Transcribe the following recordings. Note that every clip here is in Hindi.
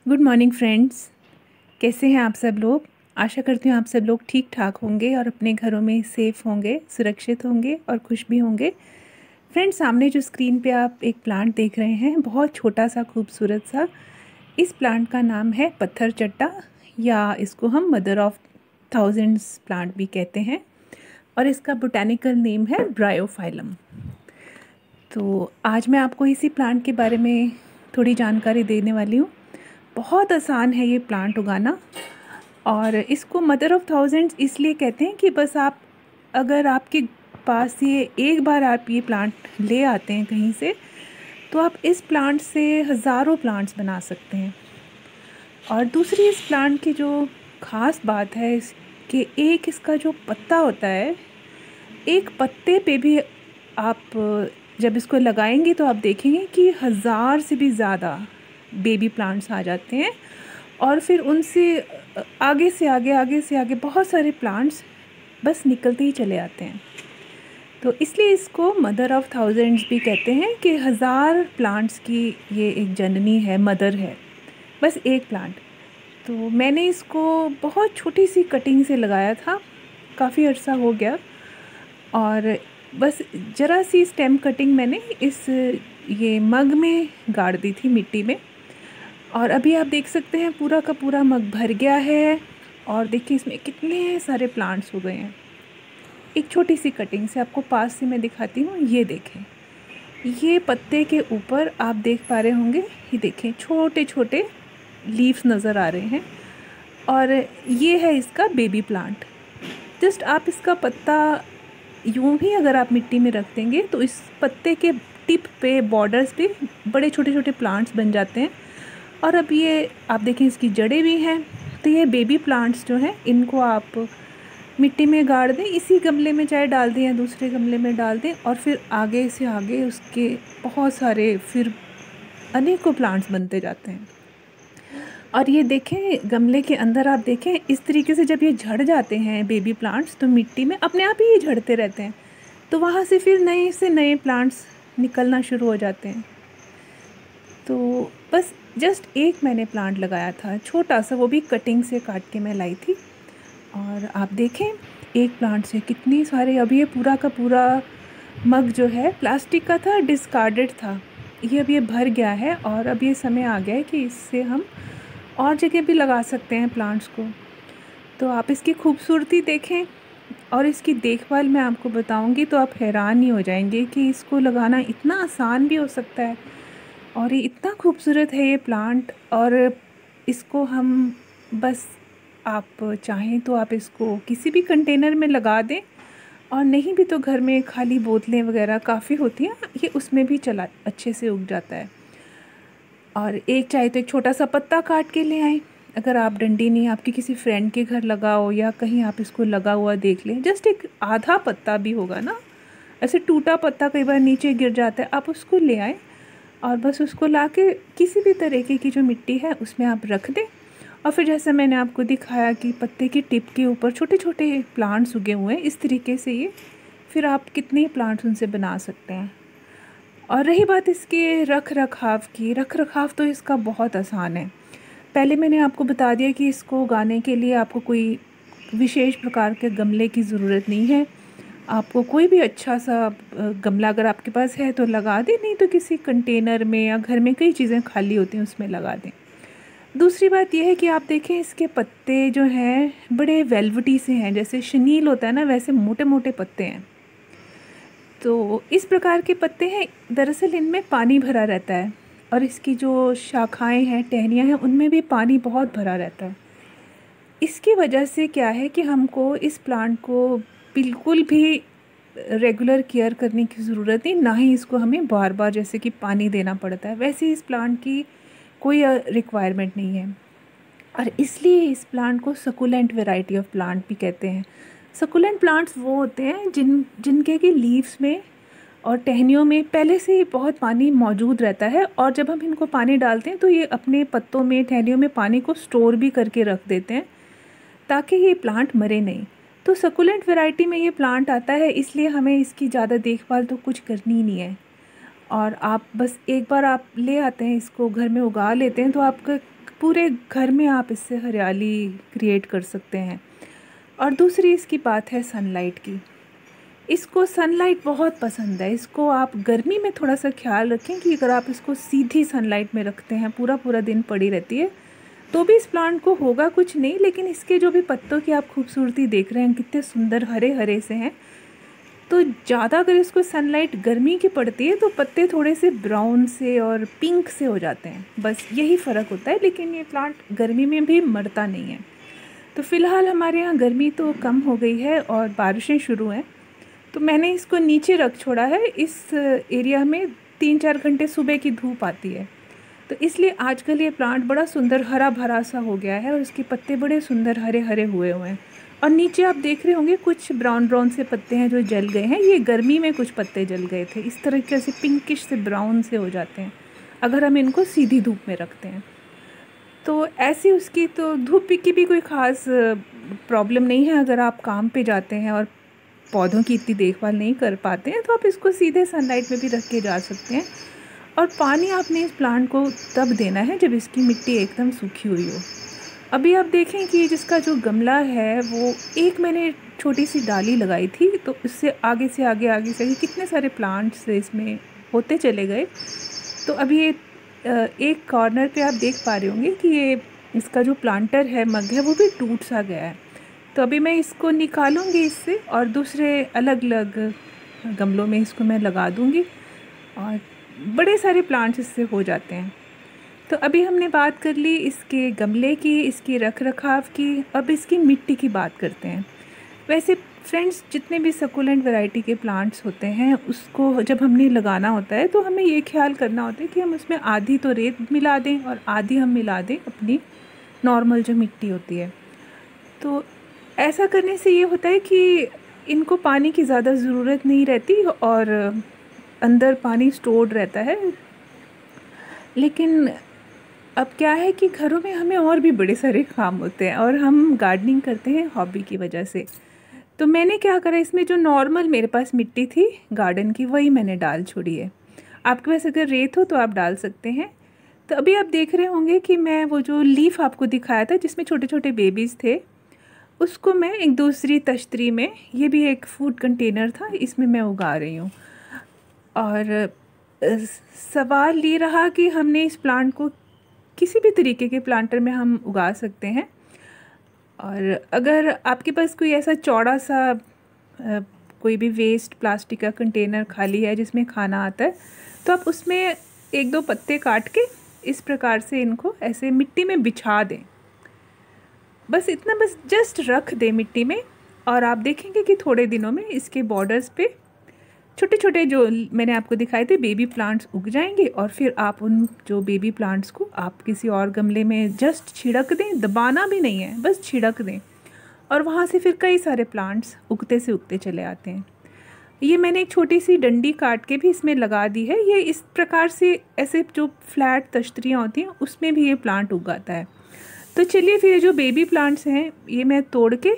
Good morning friends. कैसे हैं आप सब लोग। आशा करती हूँ आप सब लोग ठीक ठाक होंगे और अपने घरों में सेफ़ होंगे, सुरक्षित होंगे और खुश भी होंगे। फ्रेंड्स, सामने जो स्क्रीन पे आप एक प्लांट देख रहे हैं, बहुत छोटा सा खूबसूरत सा, इस प्लांट का नाम है पत्थर चट्टा, या इसको हम मदर ऑफ थाउजेंड्स प्लांट भी कहते हैं, और इसका बोटैनिकल नेम है ब्रायोफाइलम। तो आज मैं आपको इसी प्लांट के बारे में थोड़ी जानकारी देने वाली हूँ। बहुत आसान है ये प्लांट उगाना, और इसको मदर ऑफ़ थाउजेंड्स इसलिए कहते हैं कि बस आप, अगर आपके पास ये एक बार आप ये प्लांट ले आते हैं कहीं से, तो आप इस प्लांट से हज़ारों प्लांट्स बना सकते हैं। और दूसरी इस प्लांट की जो ख़ास बात है कि एक इसका जो पत्ता होता है, एक पत्ते पे भी आप जब इसको लगाएंगे तो आप देखेंगे कि 1000 से भी ज़्यादा बेबी प्लांट्स आ जाते हैं, और फिर उनसे आगे से आगे बहुत सारे प्लांट्स बस निकलते ही चले आते हैं। तो इसलिए इसको मदर ऑफ़ थाउजेंड्स भी कहते हैं कि 1000 प्लांट्स की ये एक जननी है, मदर है, बस एक प्लांट। तो मैंने इसको बहुत छोटी सी कटिंग से लगाया था, काफ़ी अर्सा हो गया, और बस ज़रा सी स्टेम कटिंग मैंने इस ये मग में गाड़ दी थी मिट्टी में, और अभी आप देख सकते हैं पूरा का पूरा मग भर गया है। और देखिए इसमें कितने सारे प्लांट्स हो गए हैं। एक छोटी सी कटिंग से आपको पास से मैं दिखाती हूँ। ये देखें, ये पत्ते के ऊपर आप देख पा रहे होंगे, ये देखें छोटे छोटे लीव्स नज़र आ रहे हैं, और ये है इसका बेबी प्लांट। जस्ट आप इसका पत्ता यूं ही अगर आप मिट्टी में रख देंगे तो इस पत्ते के टिप पे, बॉर्डर्स पे बड़े छोटे छोटे प्लांट्स बन जाते हैं। और अब ये आप देखें, इसकी जड़ें भी हैं। तो ये बेबी प्लांट्स जो हैं, इनको आप मिट्टी में गाड़ दें, इसी गमले में चाहे डाल दें या दूसरे गमले में डाल दें, और फिर आगे से आगे उसके बहुत सारे फिर अनेकों प्लांट्स बनते जाते हैं। और ये देखें, गमले के अंदर आप देखें, इस तरीके से जब ये झड़ जाते हैं बेबी प्लांट्स, तो मिट्टी में अपने आप ही ये झड़ते रहते हैं, तो वहाँ से फिर नए से नए प्लांट्स निकलना शुरू हो जाते हैं। तो बस जस्ट एक मैंने प्लांट लगाया था, छोटा सा, वो भी कटिंग से काट के मैं लाई थी। और आप देखें एक प्लांट से कितनी सारे, अभी ये पूरा का पूरा मग जो है प्लास्टिक का था, डिस्कार्डेड था, ये अब ये भर गया है, और अब ये समय आ गया है कि इससे हम और जगह भी लगा सकते हैं प्लांट्स को। तो आप इसकी खूबसूरती देखें, और इसकी देखभाल मैं आपको बताऊंगी तो आप हैरान ही हो जाएंगे कि इसको लगाना इतना आसान भी हो सकता है, और ये इतना खूबसूरत है ये प्लांट। और इसको हम बस, आप चाहें तो आप इसको किसी भी कंटेनर में लगा दें, और नहीं भी तो घर में खाली बोतलें वगैरह काफ़ी होती हैं, ये उसमें भी चला अच्छे से उग जाता है। और एक चाहे तो एक छोटा सा पत्ता काट के ले आएँ, अगर आप डंडी नहीं आपकी किसी फ्रेंड के घर लगाओ या कहीं आप इसको लगा हुआ देख लें, जस्ट एक आधा पत्ता भी होगा ना, ऐसे टूटा पत्ता कई बार नीचे गिर जाता है, आप उसको ले आएँ, और बस उसको ला के किसी भी तरीके की जो मिट्टी है उसमें आप रख दें। और फिर जैसे मैंने आपको दिखाया कि पत्ते की टिप के ऊपर छोटे छोटे प्लांट्स उगे हुए हैं, इस तरीके से ये फिर आप कितने प्लांट्स उनसे बना सकते हैं। और रही बात इसके रख रखाव तो इसका बहुत आसान है। पहले मैंने आपको बता दिया कि इसको उगाने के लिए आपको कोई विशेष प्रकार के गमले की ज़रूरत नहीं है। आपको कोई भी अच्छा सा गमला अगर आपके पास है तो लगा दें, नहीं तो किसी कंटेनर में, या घर में कई चीज़ें खाली होती हैं उसमें लगा दें। दूसरी बात यह है कि आप देखें इसके पत्ते जो हैं बड़े वेलवेटी से हैं, जैसे शनील होता है ना, वैसे मोटे मोटे पत्ते हैं। तो इस प्रकार के पत्ते हैं, दरअसल इनमें पानी भरा रहता है, और इसकी जो शाखाएं हैं, टहनियाँ हैं, उनमें भी पानी बहुत भरा रहता है। इसकी वजह से क्या है कि हमको इस प्लांट को बिल्कुल भी रेगुलर केयर करने की ज़रूरत नहीं, ना ही इसको हमें बार बार जैसे कि पानी देना पड़ता है, वैसे इस प्लांट की कोई रिक्वायरमेंट नहीं है। और इसलिए इस प्लांट को सकुलेंट वैरायटी ऑफ प्लांट भी कहते हैं। सकुलेंट प्लांट्स वो होते हैं जिनके कि लीव्स में और टहनियों में पहले से ही बहुत पानी मौजूद रहता है, और जब हम इनको पानी डालते हैं तो ये अपने पत्तों में, टहनियों में पानी को स्टोर भी करके रख देते हैं, ताकि ये प्लांट मरे नहीं। तो सकुलेंट वैरायटी में ये प्लांट आता है, इसलिए हमें इसकी ज़्यादा देखभाल तो कुछ करनी ही नहीं है। और आप बस एक बार आप ले आते हैं, इसको घर में उगा लेते हैं, तो आपके पूरे घर में आप इससे हरियाली क्रिएट कर सकते हैं। और दूसरी इसकी बात है सनलाइट की। इसको सनलाइट बहुत पसंद है। इसको आप गर्मी में थोड़ा सा ख्याल रखें कि अगर आप इसको सीधी सनलाइट में रखते हैं, पूरा पूरा दिन पड़ी रहती है, तो भी इस प्लांट को होगा कुछ नहीं, लेकिन इसके जो भी पत्तों की आप खूबसूरती देख रहे हैं, कितने सुंदर हरे हरे से हैं। तो ज़्यादा अगर इसको सनलाइट गर्मी की पड़ती है तो पत्ते थोड़े से ब्राउन से और पिंक से हो जाते हैं, बस यही फ़र्क होता है। लेकिन ये प्लांट गर्मी में भी मरता नहीं है। तो फ़िलहाल हमारे यहाँ गर्मी तो कम हो गई है और बारिशें शुरू हैं, तो मैंने इसको नीचे रख छोड़ा है। इस एरिया में 3-4 घंटे सुबह की धूप आती है, तो इसलिए आजकल ये प्लांट बड़ा सुंदर हरा भरा सा हो गया है और इसके पत्ते बड़े सुंदर हरे हरे हुए हैं। और नीचे आप देख रहे होंगे कुछ ब्राउन ब्राउन से पत्ते हैं जो जल गए हैं। ये गर्मी में कुछ पत्ते जल गए थे। इस तरीके से पिंकिश से ब्राउन से हो जाते हैं अगर हम इनको सीधी धूप में रखते हैं। तो ऐसी उसकी तो धूप की भी कोई ख़ास प्रॉब्लम नहीं है। अगर आप काम पे जाते हैं और पौधों की इतनी देखभाल नहीं कर पाते हैं, तो आप इसको सीधे सनलाइट में भी रख के जा सकते हैं। और पानी आपने इस प्लांट को तब देना है जब इसकी मिट्टी एकदम सूखी हुई हो। अभी आप देखें कि जिसका जो गमला है वो एक मैंने छोटी सी डाली लगाई थी, तो उससे आगे से आगे कितने सारे प्लांट्स इसमें होते चले गए। तो अभी ये एक कॉर्नर पे आप देख पा रहे होंगे कि ये इसका जो प्लांटर है, मग है, वो भी टूट सा गया है। तो अभी मैं इसको निकालूंगी इससे और दूसरे अलग अलग गमलों में इसको मैं लगा दूंगी और बड़े सारे प्लांट्स इससे हो जाते हैं। तो अभी हमने बात कर ली इसके गमले की, इसकी रख रखाव की। अब इसकी मिट्टी की बात करते हैं। वैसे फ्रेंड्स, जितने भी सकुलेंट वैरायटी के प्लांट्स होते हैं, उसको जब हमने लगाना होता है तो हमें ये ख्याल करना होता है कि हम उसमें आधी तो रेत मिला दें और आधी हम मिला दें अपनी नॉर्मल जो मिट्टी होती है। तो ऐसा करने से ये होता है कि इनको पानी की ज़्यादा ज़रूरत नहीं रहती और अंदर पानी स्टोर्ड रहता है। लेकिन अब क्या है कि घरों में हमें और भी बड़े सारे काम होते हैं और हम गार्डनिंग करते हैं हॉबी की वजह से। तो मैंने क्या करा, इसमें जो नॉर्मल मेरे पास मिट्टी थी गार्डन की, वही मैंने डाल छोड़ी है। आपके पास अगर रेत हो तो आप डाल सकते हैं। तो अभी आप देख रहे होंगे कि मैं वो जो लीफ आपको दिखाया था जिसमें छोटे छोटे बेबीज़ थे, उसको मैं एक दूसरी तश्तरी में, ये भी एक फूड कंटेनर था, इसमें मैं उगा रही हूँ। और सवाल ये रहा कि हमने इस प्लांट को किसी भी तरीके के प्लांटर में हम उगा सकते हैं। और अगर आपके पास कोई ऐसा चौड़ा सा कोई भी वेस्ट प्लास्टिक का कंटेनर खाली है जिसमें खाना आता है, तो आप उसमें 1-2 पत्ते काट के इस प्रकार से इनको ऐसे मिट्टी में बिछा दें। बस इतना, बस जस्ट रख दें मिट्टी में और आप देखेंगे कि थोड़े दिनों में इसके बॉर्डर्स पे छोटे छोटे जो मैंने आपको दिखाए थे बेबी प्लांट्स उग जाएंगे। और फिर आप उन जो बेबी प्लांट्स को आप किसी और गमले में जस्ट छिड़क दें, दबाना भी नहीं है, बस छिड़क दें और वहाँ से फिर कई सारे प्लांट्स उगते से उगते चले आते हैं। ये मैंने एक छोटी सी डंडी काट के भी इसमें लगा दी है। ये इस प्रकार से ऐसे जो फ्लैट तश्तरियाँ होती हैं उसमें भी ये प्लांट उगाता है। तो चलिए फिर जो बेबी प्लांट्स हैं ये मैं तोड़ के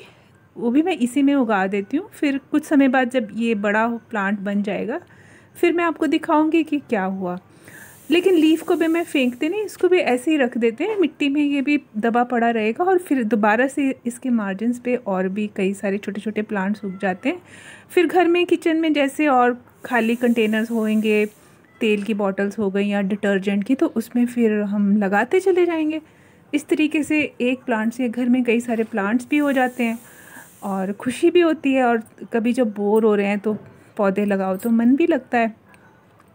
वो भी मैं इसी में उगा देती हूँ। फिर कुछ समय बाद जब ये बड़ा प्लांट बन जाएगा फिर मैं आपको दिखाऊंगी कि क्या हुआ। लेकिन लीफ को भी मैं फेंकते नहीं, इसको भी ऐसे ही रख देते हैं मिट्टी में, ये भी दबा पड़ा रहेगा और फिर दोबारा से इसके मार्जिन्स पे और भी कई सारे छोटे छोटे प्लांट्स उग जाते हैं। फिर घर में किचन में जैसे और खाली कंटेनर्स होंगे, तेल की बॉटल्स हो गई या डिटर्जेंट की, तो उसमें फिर हम लगाते चले जाएंगे। इस तरीके से एक प्लांट से घर में कई सारे प्लांट्स भी हो जाते हैं और खुशी भी होती है। और कभी जब बोर हो रहे हैं तो पौधे लगाओ तो मन भी लगता है।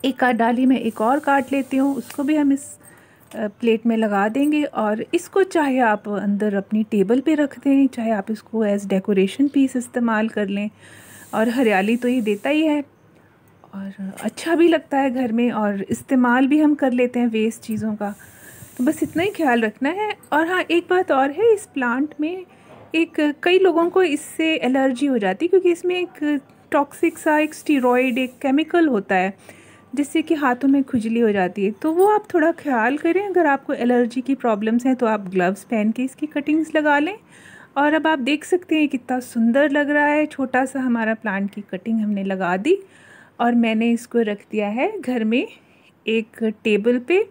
एक आध डाली में एक और काट लेती हूँ, उसको भी हम इस प्लेट में लगा देंगे। और इसको चाहे आप अंदर अपनी टेबल पे रख दें, चाहे आप इसको एज डेकोरेशन पीस इस्तेमाल कर लें। और हरियाली तो ये देता ही है और अच्छा भी लगता है घर में, और इस्तेमाल भी हम कर लेते हैं वेस्ट चीज़ों का। तो बस इतना ही ख्याल रखना है। और हाँ, एक बात और है, इस प्लांट में कई लोगों को इससे एलर्जी हो जाती है क्योंकि इसमें एक टॉक्सिक सा एक स्टीरॉयड एक केमिकल होता है जिससे कि हाथों में खुजली हो जाती है। तो वो आप थोड़ा ख्याल करें। अगर आपको एलर्जी की प्रॉब्लम्स हैं तो आप ग्लव्स पहन के इसकी कटिंग्स लगा लें। और अब आप देख सकते हैं कितना सुंदर लग रहा है। छोटा सा हमारा प्लांट की कटिंग हमने लगा दी और मैंने इसको रख दिया है घर में एक टेबल पे,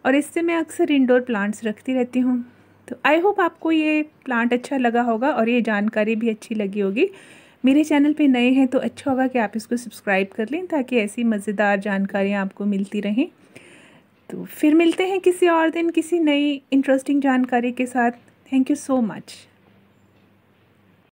और इससे मैं अक्सर इंडोर प्लांट्स रखती रहती हूँ। तो आई होप आपको ये प्लांट अच्छा लगा होगा और ये जानकारी भी अच्छी लगी होगी। मेरे चैनल पे नए हैं तो अच्छा होगा कि आप इसको सब्सक्राइब कर लें, ताकि ऐसी मज़ेदार जानकारियाँ आपको मिलती रहें। तो फिर मिलते हैं किसी और दिन किसी नई इंटरेस्टिंग जानकारी के साथ। Thank you so much.